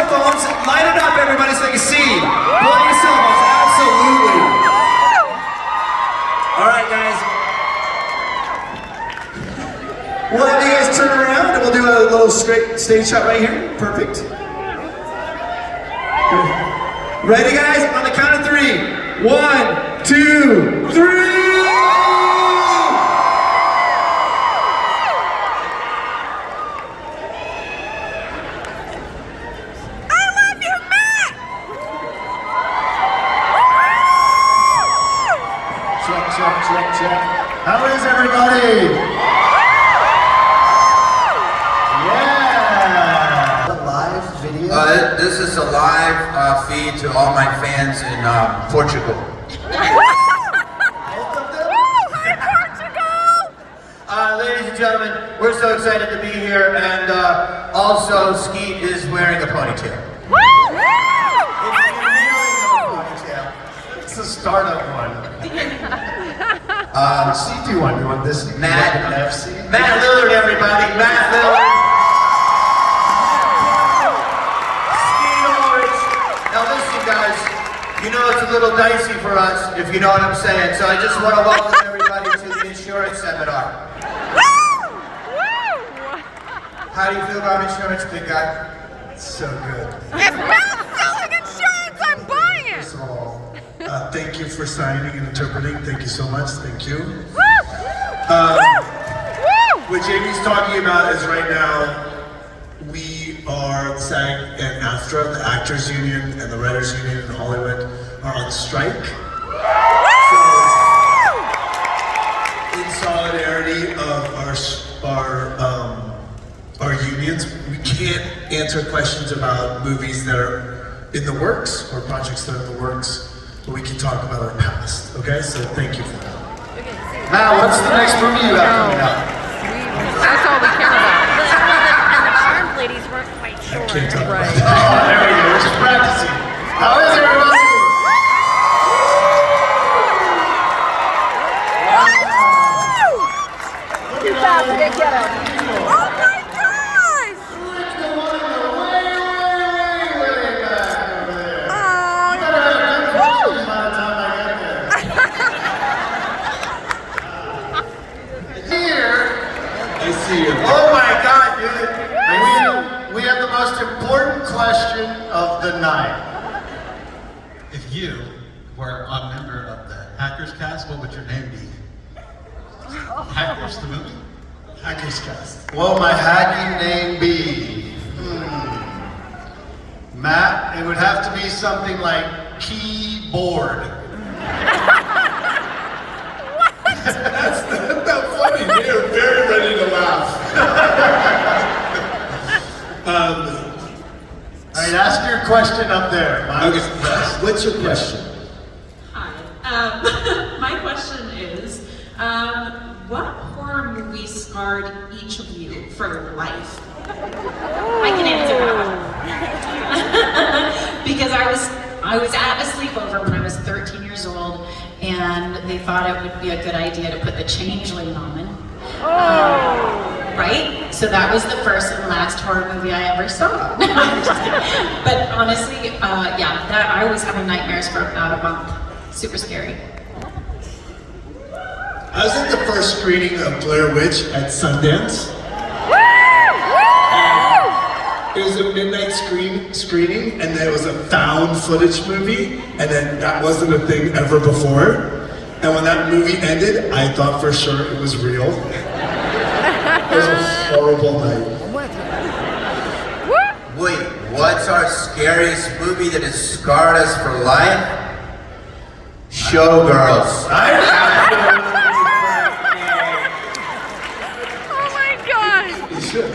phones, light it up, everybody, so you can see. Blow your cell phones, absolutely. All right, guys. We'll have you guys turn around, and we'll do a little straight stage shot right here. Perfect. Ready, guys? On the count of 3. 1, 2, 3. Check. How is everybody? Yeah! A live video? This is a live feed to all my fans in Portugal. Ladies and gentlemen, we're so excited to be here, and also Skeet is wearing a ponytail. It's a startup one. C2 one, you want this? Matt Lillard, everybody. Matt Lillard. Skeet Ulrich. Now listen, guys. You know it's a little dicey for us, if you know what I'm saying. So I just want to welcome everybody to the insurance seminar. How do you feel about insurance, big guy? It's so good. If Matt's selling insurance, I'm buying it! First of all, thank you for signing and interpreting. Thank you so much. Thank you. What Jamie's talking about is right now, we are SAG and AFTRA, the Actors Union and the Writers Union in Hollywood, are on strike. So, in solidarity of our unions, we can't answer questions about movies that are in the works or projects that are in the works. But we can talk about our past, okay? So thank you for that. Matt, what's the next movie you have coming out? That's all we care about. And the armed ladies weren't quite sure. I can't talk about Right. that. Oh, there we go, we're just practicing. How is everybody? Too fast to get him. Oh my gosh! I see you. Oh my God, dude! We have the most important question of the night. If you were a member of the Hackers Cast, what would your name be? Hackers, the movie? Hackers Cast. What would my hacking name be? Matt, it would have to be something like keyboard. That's not funny. You're very ready to laugh. All right, ask your question up there. Okay. What's your question? Hi. My question is, what horror movie scarred each of you for life? I can answer that one. Because I was at a sleepover when I was 13 years old, and they thought it would be a good idea to put The Changeling on. Right? So that was the first and last horror movie I ever saw. No, I'm just kidding. But honestly, yeah, that I was having nightmares for about a month. Super scary. I was at the first screening of Blair Witch at Sundance. It was a midnight screening, and there was a found footage movie, and then that wasn't a thing ever before. And when that movie ended, I thought for sure it was real. It was a horrible night. Wait, what's our scariest movie that has scarred us for life? Showgirls. Oh my god! You should.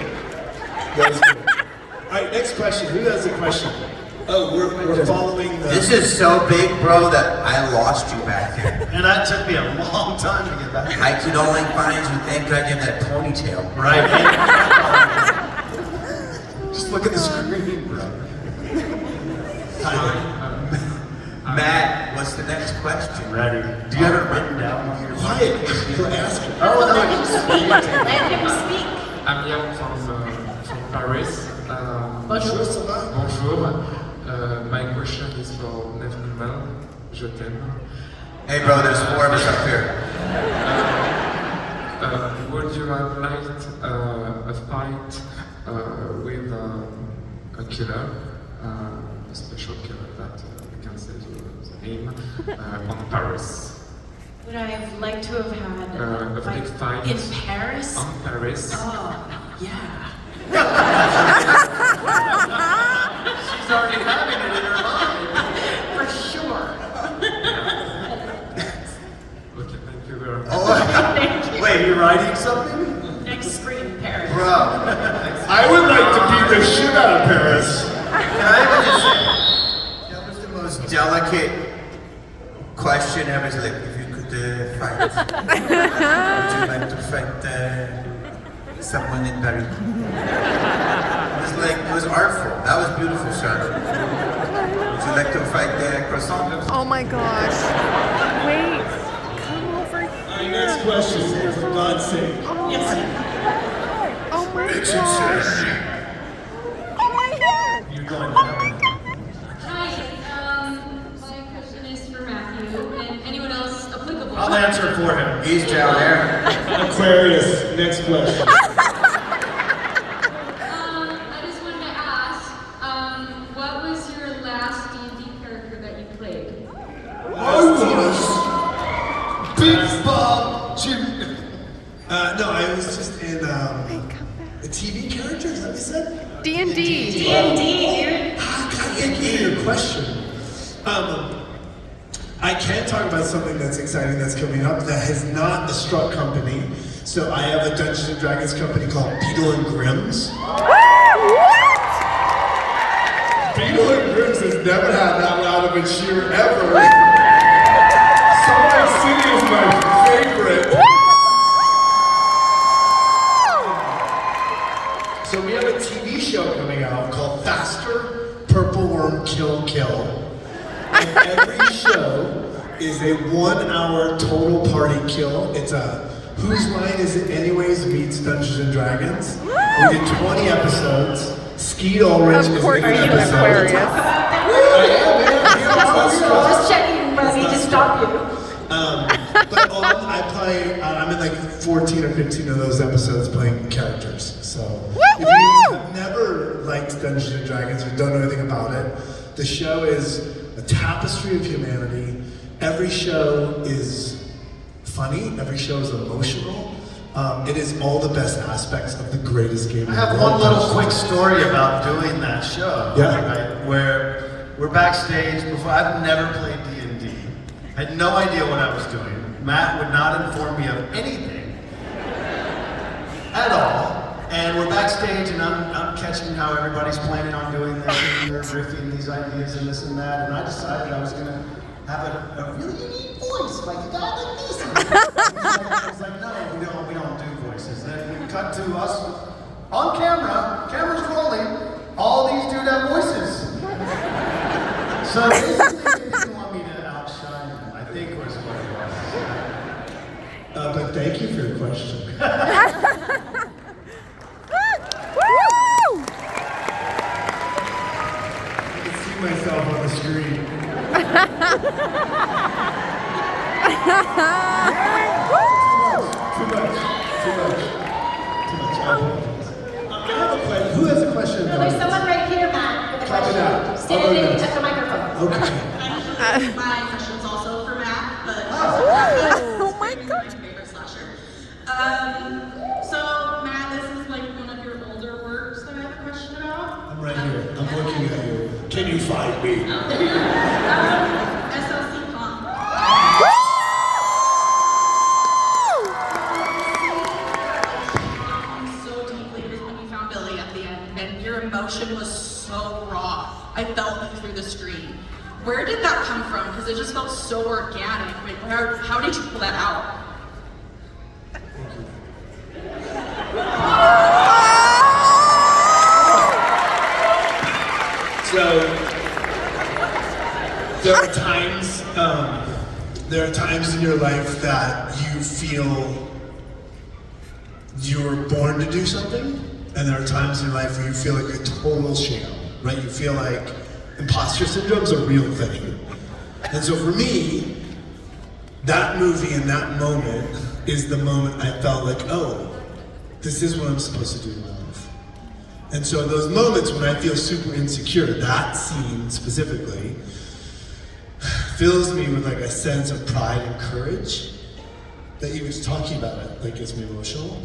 That's good. All right, next question. Who has a question? Oh, we're following the... This is so big, bro, that I lost you back there. And that took me a long time to get back. I could only find you, thank God you have that ponytail. Right. Just look at the screen, bro. Matt, what's the next question? Ready. Do you have it written down on your... Quiet. You're asking. Oh, no, you just Let him speak. I'm young from Paris. Bonjour. ça va? Bonjour. My question is for Nefman. Je t'aime. Hey, bro, there's 4 of us up here. Would you have liked a fight with a killer, a special killer that we can say the name, on Paris? Would I have liked to have had A big fight in Paris? on Paris. Oh, yeah. She's already having it in her mind. For sure. Okay, thank you very much. Oh, wait, you're writing something? Next screen, Paris. Bro. I would like to beat the shit out of Paris. Can I even just say, that was the most delicate question ever. It's like, if you could fight, would you like to fight someone in Paris? It was artful. That was beautiful, sir. Would you like to fight the croissant? Oh my gosh. Wait. Come over here. Next question, for God's sake. Oh my gosh. Oh my god. You're going down. Hi, my question is for Matthew and anyone else applicable. I'll answer for him. He's down there. Aquarius, next question. I just wanted to ask, what was your last D&D character that you played? I was Big Bob Jim. No, I was just in a TV character, is that what you said? D&D. D&D, dude. I can't hear your question. I can talk about something that's exciting that's coming up that has not a struck company. So I have a Dungeons and Dragons company called Beetle and Grimm's. What? Beetle and Grimm's has never had that loud of a cheer ever. Salt Lake City is my favorite. So we have a TV show coming out called Faster, Purple Worm, Kill, Kill. And every show is a 1 hour total party kill. It's a Whose Line Is It Anyways meets Dungeons and Dragons. We did 20 episodes. Skeet Ulrich Of is course, in are the you an episode. Aquarius? I am, man. Just checking, but I need to stop you. But I play, I'm in like 14 or 15 of those episodes playing characters. So if you have never liked Dungeons and Dragons or don't know anything about it, the show is a tapestry of humanity. Every show is funny, every show is emotional. It is all the best aspects of the greatest game. I have one little quick story about doing that show. Yeah. Right, where we're backstage before. I've never played D&D. I had no idea what I was doing. Matt would not inform me of anything at all. And we're backstage, and I'm catching how everybody's planning on doing this, and they're riffing these ideas and this and that. And I decided I was gonna have a really unique voice, like a guy like this. I was like, no, we don't do voices. Then we cut to us on camera, camera's rolling. All these dudes have voices. So basically, they didn't want me to outshine them, I think was what it was. But thank you for your question. Woo! I can see myself on the screen. Too much. I have a question. Who has a question? No, there's someone right here, Matt, with a Talk it question. out. Standing I'll go at the microphone. Okay. My question's also for Matt, but Oh my my god. favorite slasher. So Matt, this is like one of your older works that I have a question about. I'm right here. I'm looking at you. Can you find me? SLC Con. So deeply was when you found Billy at the end, and your emotion was so raw. I felt it through the screen. Where did that come from? Because it just felt so organic. Like, how did you pull that out? So there are times in your life that you feel you were born to do something, and there are times in your life where you feel like a total sham, right? You feel like imposter syndrome is a real thing. And so for me, that movie and that moment is the moment I felt like, oh, this is what I'm supposed to do in my life. And so those moments when I feel super insecure, that scene specifically, fills me with like a sense of pride and courage that he was talking about it, like gets me emotional.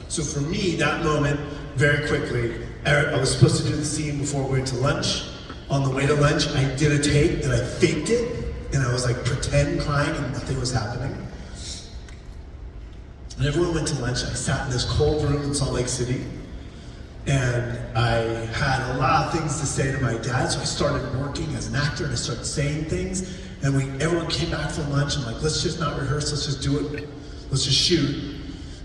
So for me, that moment, very quickly, I was supposed to do the scene before we went to lunch. On the way to lunch, I did a take and I faked it, and I was like pretend crying and nothing was happening. And everyone went to lunch. I sat in this cold room in Salt Lake City, and I had a lot of things to say to my dad, so I started working as an actor and I started saying things, and everyone came back from lunch and like, let's just not rehearse, let's just do it, let's just shoot.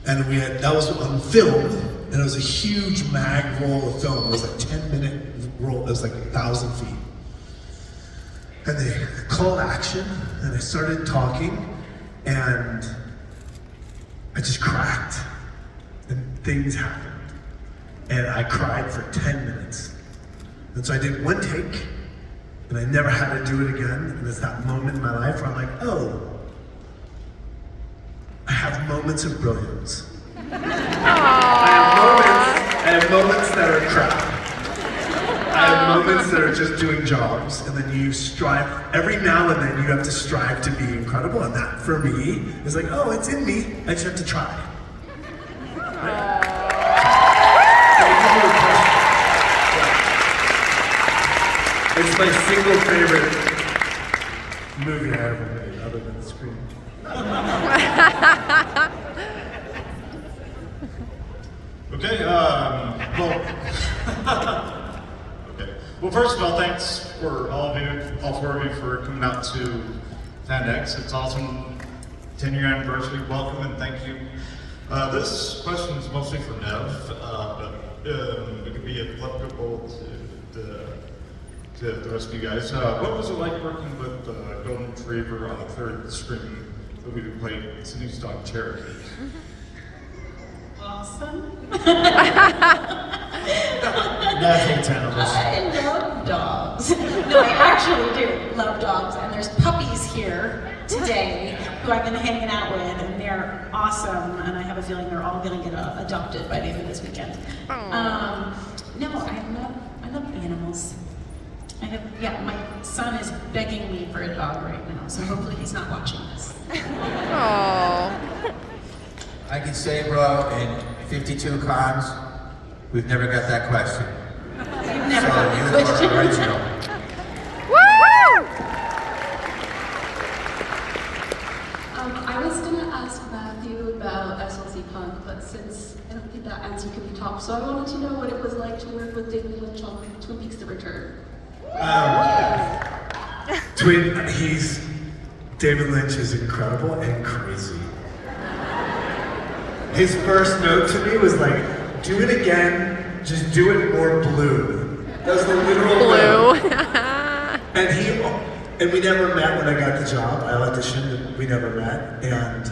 And that was on film, and it was a huge mag roll of film. It was like 10-minute roll, it was like 1,000 feet. And they called action, and I started talking, and I just cracked, and things happened. And I cried for 10 minutes. And so I did one take, and I never had to do it again. And it's that moment in my life where I'm like, oh, I have moments of brilliance. I have moments that are crap. I have moments that are just doing jobs, and then you strive, every now and then you have to strive to be incredible, and that for me is like, oh, it's in me, I just have to try. Right? It's my single favorite movie I ever made, other than Scream. Okay, well, first of all, thanks for all four of you for coming out to FanX. It's awesome, 10-year anniversary, welcome and thank you. This question is mostly for Nev, but it could be applicable to the rest of you guys. What was it like working with Golden Retriever on the third Scream movie we played, Sydney's dog Cherokee? Awesome. Nothing terrible. I love dogs. No, I actually do love dogs, and there's puppies here today who I've been hanging out with, and they're awesome, and I have a feeling they're all gonna get adopted by the end of this weekend. No, I love animals. My son is begging me for a dog right now, so hopefully he's not watching this. Aww. I can say, bro, in 52 cons, we've never got that question. You've never So got you the question. are original. Woo! I was gonna ask Matthew about SLC Punk, but since I don't think that answer can be topped, so I wanted to know what it was like to work with David Lynch on Twin Peaks: The Return. David Lynch is incredible and crazy. His first note to me was like, do it again, just do it more blue. That was the literal note. And we never met when I got the job. I auditioned and we never met. And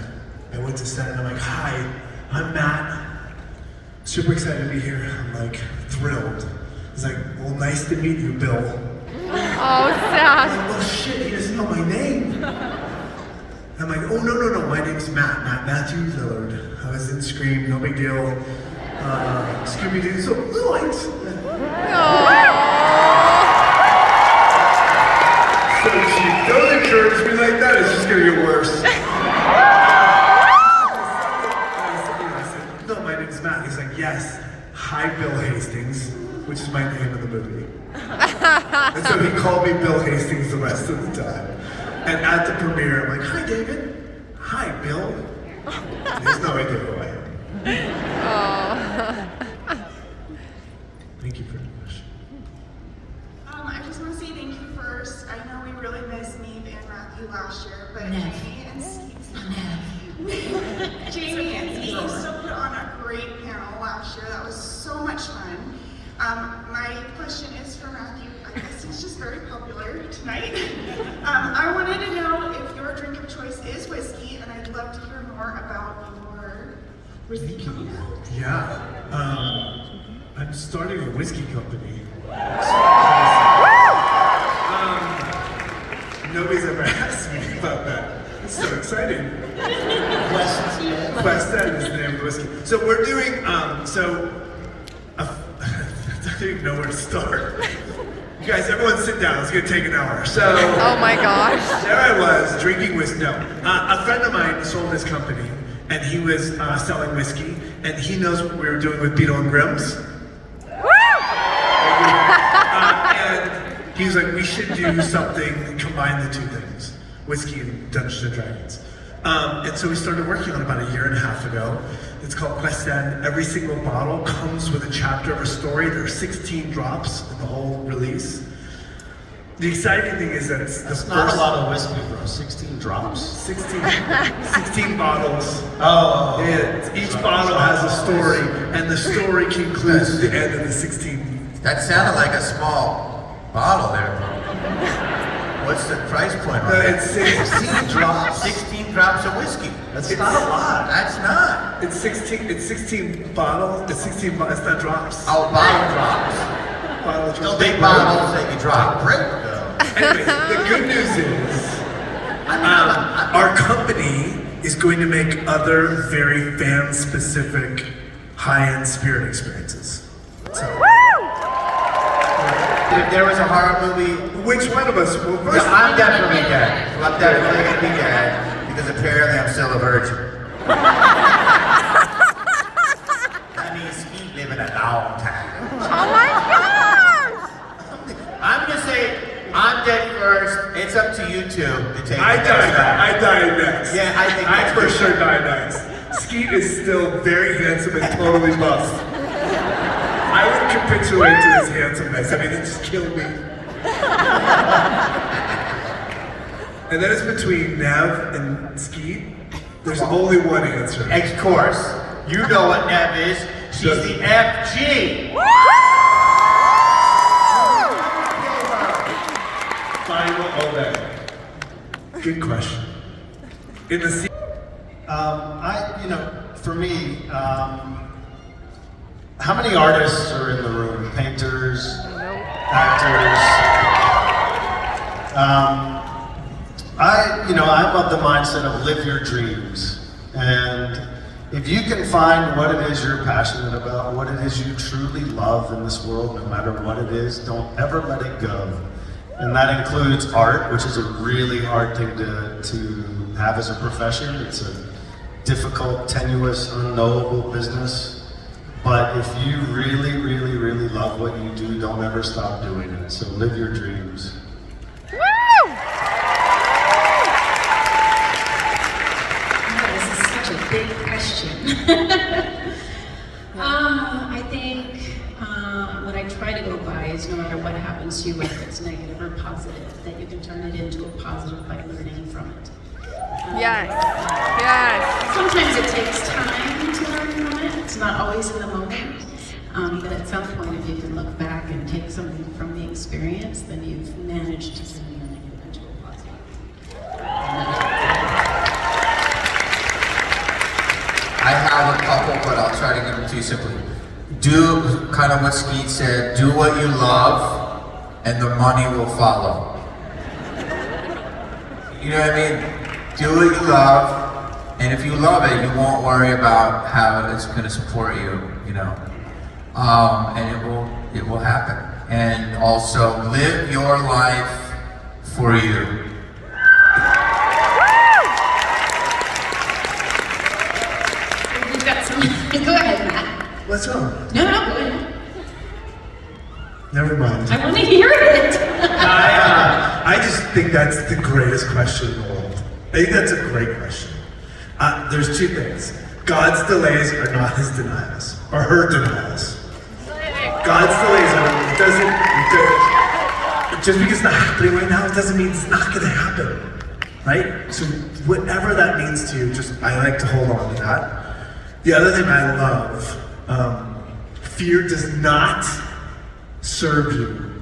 I went to set and I'm like, hi, I'm Matt. Super excited to be here. I'm like, thrilled. He's like, well, nice to meet you, Bill. Oh, sad. I'm like, oh shit, he doesn't know my name. I'm like, oh no, my name's Matthew Lillard. I was in Scream, no big deal. Scooby-Doo, so right. So cheap. Don't encourage me like that, it's just gonna get worse. I said, no, my name's Matt. He's like, yes, hi Bill Hastings, which is my name in the movie. And so he called me Bill Hastings the rest of the time. And at the premiere, I'm like, hi David. Hi Bill. And he has no idea who I am. Thank you very much. I just want to say thank you first. I know we really missed Neve and Matthew last year, but Nev. Jamie and Steve still put on a great panel last year. That was so much fun. My question is for Matthew. I guess he's just very popular tonight. I wanted to know if your drink of choice is whiskey, and I'd love to hear more about your whiskey coming out. Yeah. I'm starting a whiskey company. Nobody's ever asked me about that. It's so exciting. Quest End is the name of the whiskey. So we're doing, I don't even know where to start. You guys, everyone sit down. It's gonna take an hour. So. Oh my gosh. There I was drinking whiskey. No, a friend of mine sold his company, and he was selling whiskey, and he knows what we were doing with Beetle and Grimm's. And he was like, we should do something that combine the two things, whiskey and Dungeons and Dragons. And so we started working on it about 1.5 years ago. It's called Quest End. Every single bottle comes with a chapter of a story. There are 16 drops in the whole release. The exciting thing is that That's not a lot of whiskey, bro. 16 drops. 16 bottles. Oh. Each bottle has a story, and the story concludes at the end of the 16. That sounded like a small bottle there, bro. What's the price point on that? It's 16 drops. 16 drops of whiskey. That's not a lot. That's not. It's 16 bottles. It's 16. It's not drops. Oh, bottle drops. Bottle drops. Those big bottles that you drop. Anyway, the good news is our company is going to make other very fan-specific high-end spirit experiences. So, if there was a horror movie, which one of us? Well, first, yeah, I'm definitely gay. I'm definitely gonna be gay because apparently I'm still a virgin. That means Skeet living a long time. Oh my gosh! I'm gonna say I'm dead first. It's up to you two to take. I die next. Yeah, I think I for sure die next. Skeet is still very handsome and totally buff. I would capitulate to his handsomeness. I mean, it just killed me. And then it's between Nev and Skeet. There's only one answer. Of course. You know what Nev is. She's the FG. Final Obey. Good question. In the For me, how many artists are in the room? Painters, actors. I'm of the mindset of live your dreams. And if you can find what it is you're passionate about, what it is you truly love in this world, no matter what it is, don't ever let it go. And that includes art, which is a really hard thing to have as a profession. It's a difficult, tenuous, unknowable business. But if you really, really, really love what you do, don't ever stop doing it. So live your dreams. This is such a big question. I think what I try to go by is no matter what happens to you, whether it's negative or positive, that you can turn it into a positive by learning from it. Yes. Yes. Sometimes it takes time to learn from it. It's not always in the moment. But at some point, if you can look back and take something from the experience, then you've managed to turn your negative into a positive. I have a couple, but I'll try to give them to you simply. Do kind of what Skeet said, do what you love, and the money will follow. You know what I mean? Do what you love, and if you love it, you won't worry about how it's going to support you, and it will happen. And also, live your life for you. We've got some. Go ahead, Matt. Let's go. No, go ahead. Never mind. I want to hear it. I just think that's the greatest question in the world. I think that's a great question. There's two things. God's delays are not his denials, or her denials. God's delays just because it's not happening right now, it doesn't mean it's not gonna happen, right? So whatever that means to you, I like to hold on to that. The other thing I love, fear does not serve you.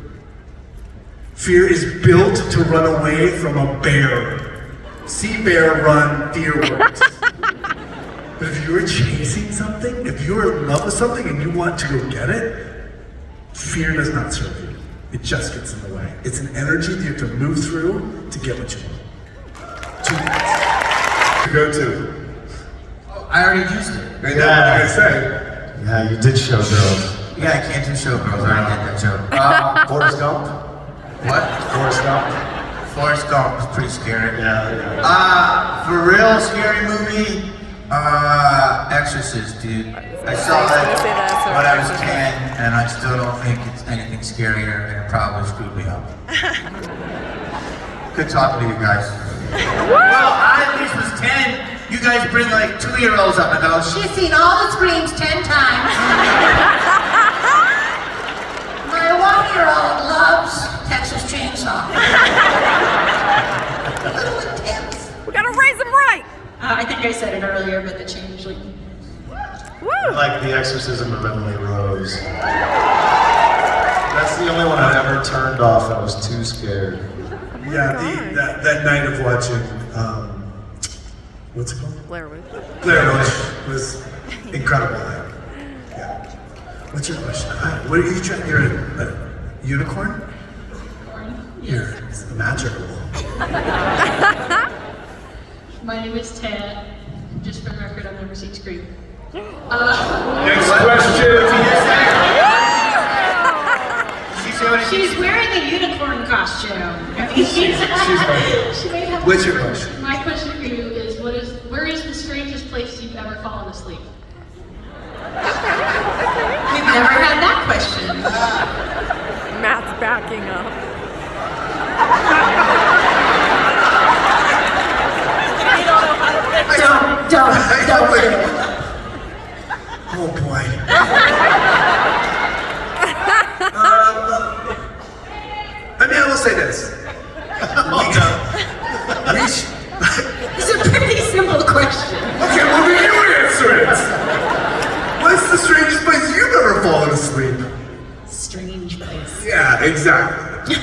Fear is built to run away from a bear. See bear run, fear works. But if you're chasing something, if you're in love with something and you want to go get it, fear does not serve you. It just gets in the way. It's an energy that you have to move through to get what you want. 2 minutes. Go to. Oh, I already used it. I know what I'm gonna say. Yeah, you did showgirls. Yeah, I can't do showgirls. I already did that joke. Forrest Gump? What? Forrest Gump? Forrest Gump was pretty scary. Yeah. For real scary movie, Exorcist, dude. I saw it when I was 10, and I still don't think it's anything scarier, and it probably screwed me up. Good talking to you guys. Well, I at least was 10. You guys bring like 2-year-olds up and go, she's seen all the screams 10 times. My 1-year-old loves Texas Chainsaw. A little intense. We gotta raise them right. I think I said it earlier, but the changeling. I like The Exorcism of Emily Rose. That's the only one I ever turned off. I was too scared. Yeah, that night of watching, what's it called? Blair Witch. Blair Witch was incredible. Yeah. What's your question? What are you trying? You're a unicorn? You're magical. My name is Ted. Just for the record, I've never seen Scream. Next question. She's wearing a unicorn costume. I mean, She may have. What's your question? My question for you is, where is the strangest place you've ever fallen asleep? We've never had that question. Matt's backing up. Don't do it. Oh boy. I mean, I will say this. It's a pretty simple question. Okay, well then you answer it. What's the strangest place you've ever fallen asleep? Strange place. Yeah, exactly.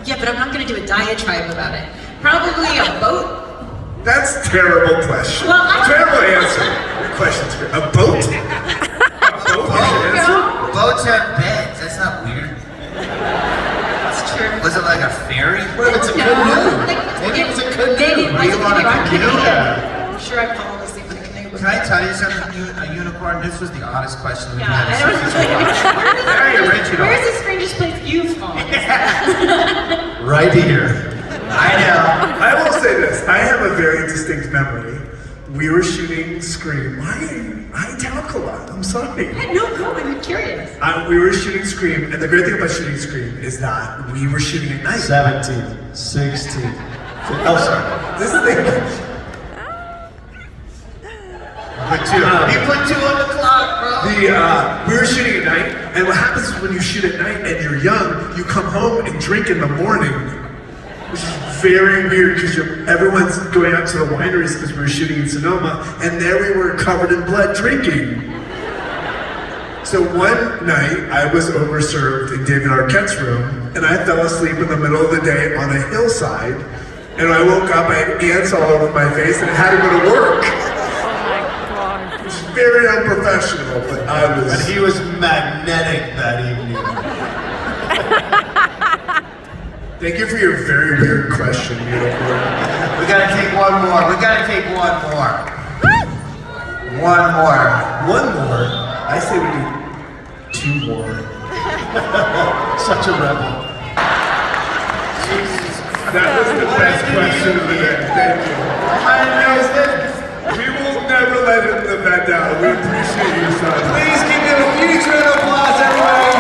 Yeah, but I'm not going to do a diatribe about it. Probably a boat. That's a terrible question. Well, terrible answer. Your question's great. A boat? A boat? Boats have beds. That's not weird. That's true. Was it like a ferry? What if it's a canoe? Maybe it's a canoe. Maybe Were you on a canoe? I'm sure I've fallen asleep in a canoe before. Can I tell you something? A unicorn. This was the oddest question we've Yeah, had. I don't know. Very original. Where's the strangest place you've fallen? Right here. I know. I will say this. I have a very distinct memory. We were shooting Scream. I talk a lot. I'm sorry. No, go. I'm curious. We were shooting Scream, and the great thing about shooting Scream is that we were shooting at night. 17, 16. Oh, sorry. This thing. Put two. He put 2 on the clock, bro. We were shooting at night, and what happens is when you shoot at night and you're young, you come home and drink in the morning, which is very weird because everyone's going out to the wineries because we were shooting in Sonoma, and there we were covered in blood drinking. So one night I was overserved in David Arquette's room, and I fell asleep in the middle of the day on a hillside, and I woke up, I had ants all over my face, and I had to go to work. It was very unprofessional, but I was. And he was magnetic that evening. Thank you for your very weird question, unicorn. We gotta take one more. One more. One more? I say we do 2 more. Such a rebel. That was the best question of the day. Thank you. We will never let him live that down. We appreciate you, son. Please give him a huge round of applause, everybody.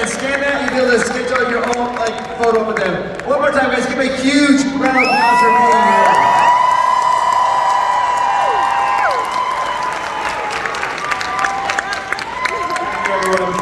Stand out and be able to sketch out your own photo with them. One more time, guys, give a huge round of applause.